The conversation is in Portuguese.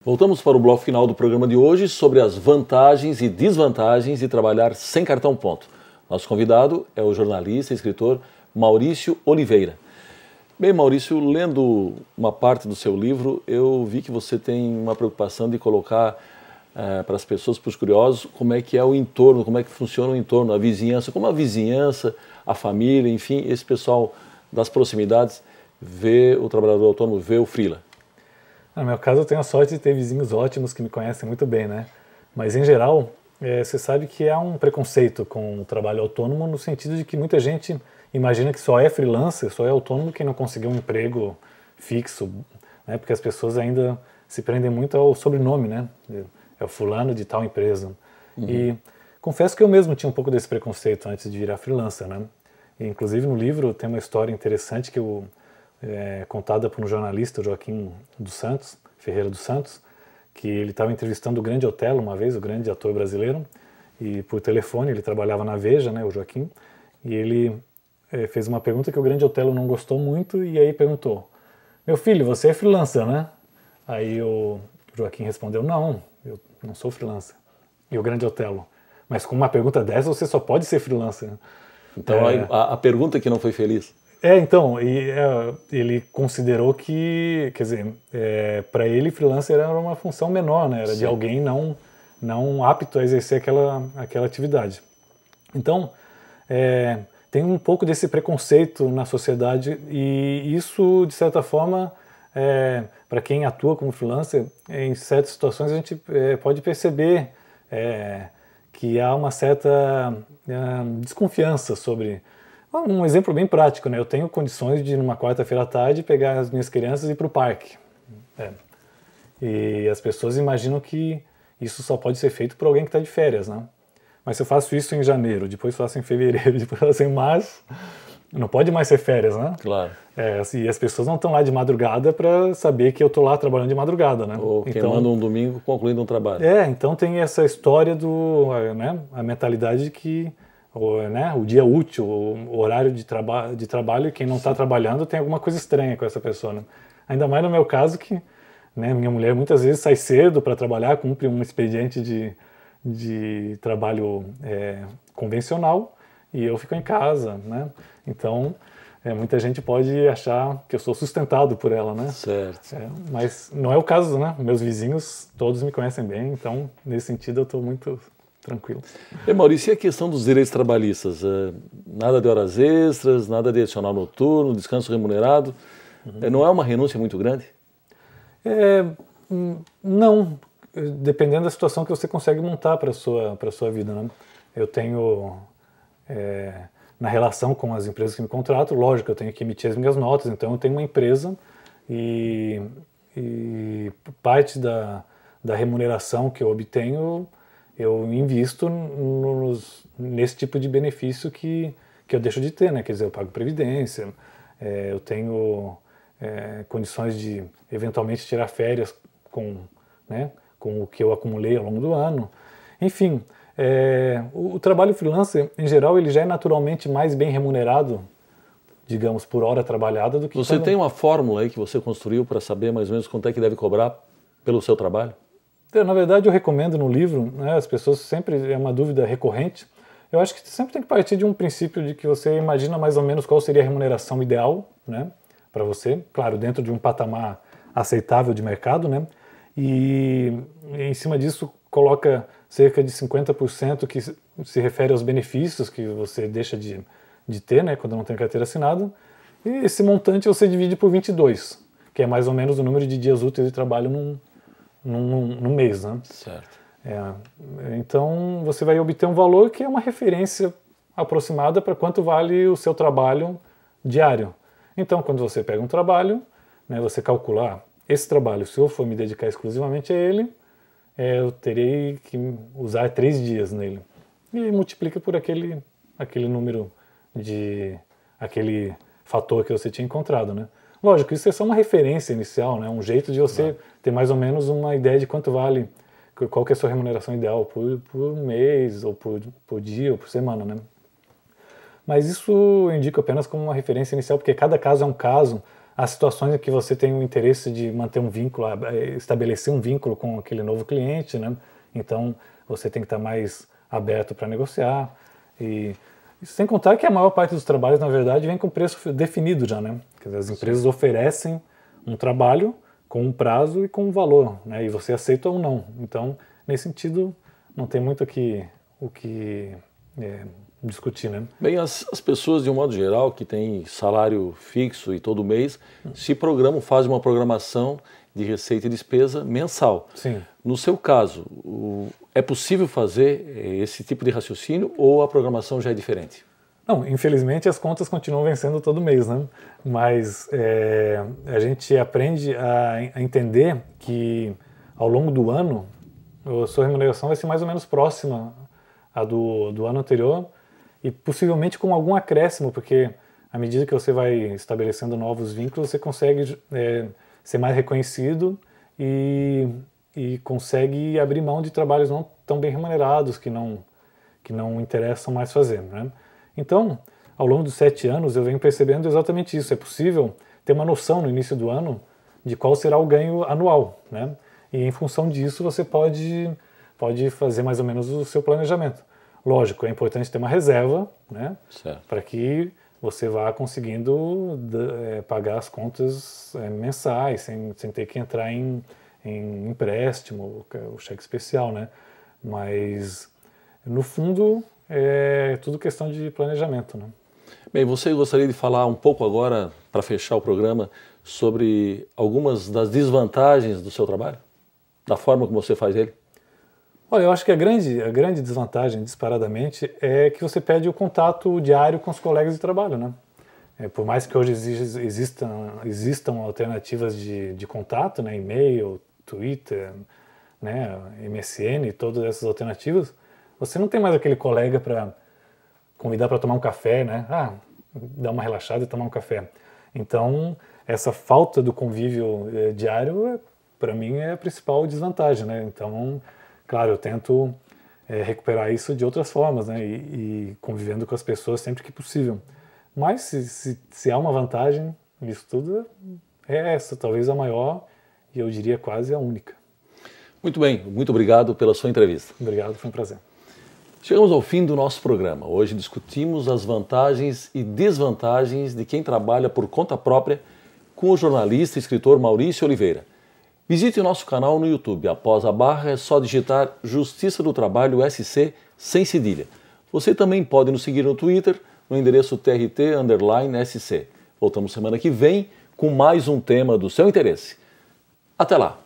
Voltamos para o bloco final do programa de hoje sobre as vantagens e desvantagens de trabalhar sem cartão ponto. Nosso convidado é o jornalista e escritor Maurício Oliveira. Bem, Maurício, lendo uma parte do seu livro, eu vi que você tem uma preocupação de colocar para as pessoas, para os curiosos, como é que é o entorno, como é que funciona o entorno, a vizinhança, como a vizinhança, a família, enfim, esse pessoal das proximidades vê o trabalhador autônomo, vê o freela. No meu caso, eu tenho a sorte de ter vizinhos ótimos que me conhecem muito bem, né? Mas, em geral, você sabe que há um preconceito com o trabalho autônomo no sentido de que muita gente imagina que só é freelancer, só é autônomo quem não conseguiu um emprego fixo, né? Porque as pessoas ainda se prendem muito ao sobrenome, né? É o fulano de tal empresa. E confesso que eu mesmo tinha um pouco desse preconceito antes de virar freelancer, né? E, inclusive, no livro tem uma história interessante que eu... contada por um jornalista, Joaquim dos Santos, Ferreira dos Santos, que ele estava entrevistando o grande Otelo uma vez, o grande ator brasileiro, e por telefone, ele trabalhava na Veja, né, o Joaquim, e ele fez uma pergunta que o grande Otelo não gostou muito, e aí perguntou: meu filho, você é freelancer, né? Aí o Joaquim respondeu: não, eu não sou freelancer. E o grande Otelo: mas com uma pergunta dessa você só pode ser freelancer. Então a pergunta que não foi feliz. Então, ele considerou que, quer dizer, para ele freelancer era uma função menor, né? Era Sim. de alguém não apto a exercer aquela atividade. Então, tem um pouco desse preconceito na sociedade e isso, de certa forma, para quem atua como freelancer, em certas situações a gente pode perceber que há uma certa desconfiança sobre... Um exemplo bem prático, né? Eu tenho condições de, numa quarta-feira à tarde, pegar as minhas crianças e ir para o parque. E as pessoas imaginam que isso só pode ser feito por alguém que está de férias, né? Mas se eu faço isso em janeiro, depois faço em fevereiro, depois faço em março, não pode mais ser férias, né? Claro. E as pessoas não estão lá de madrugada para saber que eu estou lá trabalhando de madrugada, né? Ou queimando um domingo concluindo um trabalho. Então tem essa história né? A mentalidade de que o dia útil, o horário de trabalho, quem não está trabalhando tem alguma coisa estranha com essa pessoa. Né? Ainda mais no meu caso que minha mulher muitas vezes sai cedo para trabalhar, cumpre um expediente de trabalho convencional e eu fico em casa. Né? Então, muita gente pode achar que eu sou sustentado por ela. Né? Certo. Mas não é o caso, né? Meus vizinhos todos me conhecem bem, então nesse sentido eu estou muito... tranquilo. Maurício, e a questão dos direitos trabalhistas? Nada de horas extras, nada de adicional noturno, descanso remunerado. Não é uma renúncia muito grande? Não. Dependendo da situação que você consegue montar para a sua vida. Né? Eu tenho, na relação com as empresas que me contratam, lógico, eu tenho que emitir as minhas notas, então eu tenho uma empresa e parte da remuneração que eu obtenho eu invisto nesse tipo de benefício que eu deixo de ter, né? Quer dizer, eu pago previdência, eu tenho condições de eventualmente tirar férias com o que eu acumulei ao longo do ano. Enfim, o trabalho freelancer, em geral, ele já é naturalmente mais bem remunerado, digamos, por hora trabalhada do que... Você tem uma fórmula aí que você construiu para saber mais ou menos quanto é que deve cobrar pelo seu trabalho? Na verdade, eu recomendo no livro, né, as pessoas sempre, é uma dúvida recorrente, eu acho que sempre tem que partir de um princípio de que você imagina mais ou menos qual seria a remuneração ideal, né, para você, claro, dentro de um patamar aceitável de mercado, né, e em cima disso coloca cerca de 50% que se refere aos benefícios que você deixa de ter, né, quando não tem carteira assinada, e esse montante você divide por 22, que é mais ou menos o número de dias úteis de trabalho num mês, né? Certo. Então você vai obter um valor que é uma referência aproximada para quanto vale o seu trabalho diário. Então, quando você pega um trabalho, né, você calcula, esse trabalho, se eu for me dedicar exclusivamente a ele, eu terei que usar 3 dias nele. E multiplica por aquele número aquele fator que você tinha encontrado, né? Lógico, isso é só uma referência inicial, né? Um jeito de você ter mais ou menos uma ideia de quanto vale, qual que é a sua remuneração ideal por mês, ou por dia, ou por semana, né? Mas isso eu indico apenas como uma referência inicial, porque cada caso é um caso. há situações em que você tem o interesse de manter um vínculo, estabelecer um vínculo com aquele novo cliente, né? Então você tem que estar mais aberto para negociar. E sem contar que a maior parte dos trabalhos, na verdade, vem com preço definido já, né? Quer dizer, as empresas oferecem um trabalho com um prazo e com um valor, né? E você aceita ou não. Então, nesse sentido, não tem muito o que discutir, né? Bem, as pessoas, de um modo geral, que têm salário fixo e todo mês, se programam, fazem uma programação de receita e despesa mensal. Sim. No seu caso, é possível fazer esse tipo de raciocínio ou a programação já é diferente? Não, infelizmente as contas continuam vencendo todo mês, né? Mas a gente aprende a entender que ao longo do ano a sua remuneração vai ser mais ou menos próxima à do ano anterior e possivelmente com algum acréscimo, porque à medida que você vai estabelecendo novos vínculos, você consegue ser mais reconhecido e consegue abrir mão de trabalhos não tão bem remunerados, que não interessam mais fazer, né? Então, ao longo dos 7 anos, eu venho percebendo exatamente isso. É possível ter uma noção no início do ano de qual será o ganho anual, né? E em função disso, você pode fazer mais ou menos o seu planejamento. Lógico, é importante ter uma reserva, né? Para que você vá conseguindo pagar as contas mensais, sem ter que entrar em empréstimo, o cheque especial, né? Mas, no fundo, é tudo questão de planejamento, né? Bem, você gostaria de falar um pouco agora, para fechar o programa, sobre algumas das desvantagens do seu trabalho? Da forma como você faz ele? Olha, eu acho que a grande desvantagem, disparadamente, é que você perde o contato diário com os colegas de trabalho, né? Por mais que hoje existam alternativas de contato, né? E-mail, Twitter, né? MSN, todas essas alternativas, você não tem mais aquele colega para convidar para tomar um café, né? Dar uma relaxada e tomar um café. Então, essa falta do convívio diário, para mim, é a principal desvantagem, né? Então, claro, eu tento recuperar isso de outras formas, né? E convivendo com as pessoas sempre que possível. Mas se há uma vantagem nisso tudo, é essa, talvez a maior, e eu diria quase a única. Muito bem, muito obrigado pela sua entrevista. Obrigado, foi um prazer. Chegamos ao fim do nosso programa. Hoje discutimos as vantagens e desvantagens de quem trabalha por conta própria com o jornalista e escritor Maurício Oliveira. Visite o nosso canal no YouTube. Após a barra é só digitar Justiça do Trabalho SC sem cedilha. Você também pode nos seguir no Twitter no endereço TRT_SC. Voltamos semana que vem com mais um tema do seu interesse. Até lá!